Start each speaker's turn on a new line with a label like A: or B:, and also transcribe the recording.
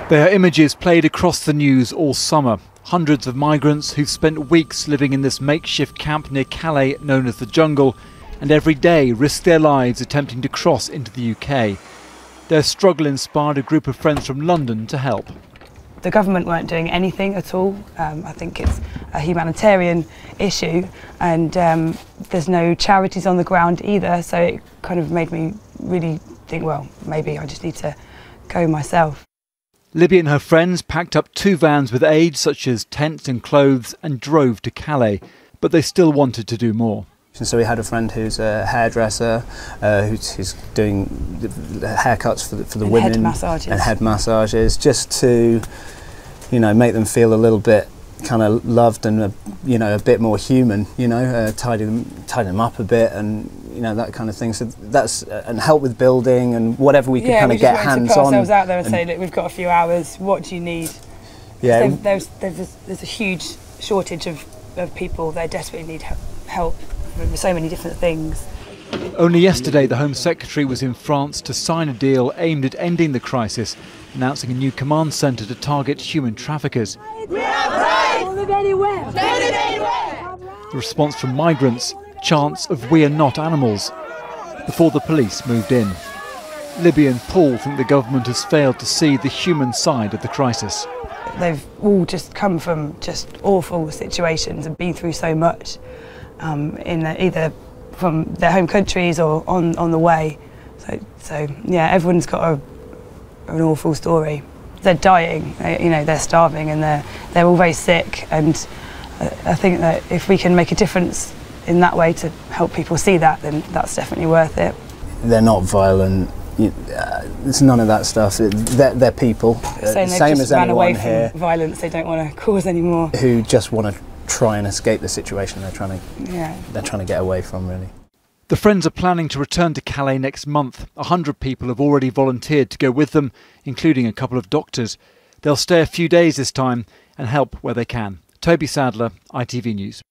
A: They are images played across the news all summer. Hundreds of migrants who've spent weeks living in this makeshift camp near Calais known as the Jungle, and every day risk their lives attempting to cross into the UK. Their struggle inspired a group of friends from London to help.
B: The government weren't doing anything at all. I think it's a humanitarian issue, and there's no charities on the ground either, so it kind of made me really think, well, maybe I just need to go myself.
A: Libby and her friends packed up 2 vans with aid such as tents and clothes and drove to Calais, but they still wanted to do more.
C: So we had a friend who's a hairdresser, who's doing haircuts for the women and head massages, just to, you know, make them feel a little bit kind of loved and a bit more human, tidy them up a bit, and that kind of thing. So that's and help with building and whatever we could kind of get hands on.
B: To put ourselves out there and say, look, we've got a few hours. What do you need?
C: Yeah,
B: there's a huge shortage of people. They desperately need help with so many different things.
A: Only yesterday the Home Secretary was in France to sign a deal aimed at ending the crisis, announcing a new command centre to target human traffickers.
D: We are brave! Don't live anywhere!
A: The response from migrants, chants of "we are not animals," before the police moved in. Libby and Paul think the government has failed to see the human side of the crisis.
B: They've all just come from just awful situations and been through so much, either from their home countries or on the way. So yeah, everyone's got an awful story. They're dying, they're starving, and they're all very sick. And I think that if we can make a difference in that way to help people see that, then that's definitely worth it.
C: They're not violent. It's none of that stuff. They're people, same as anyone here.
B: From violence, they don't want to cause any more.
C: Who just want to try and escape the situation they're trying to get away from, really.
A: The friends are planning to return to Calais next month. 100 people have already volunteered to go with them, including a couple of doctors. They'll stay a few days this time and help where they can. Toby Sadler, ITV News.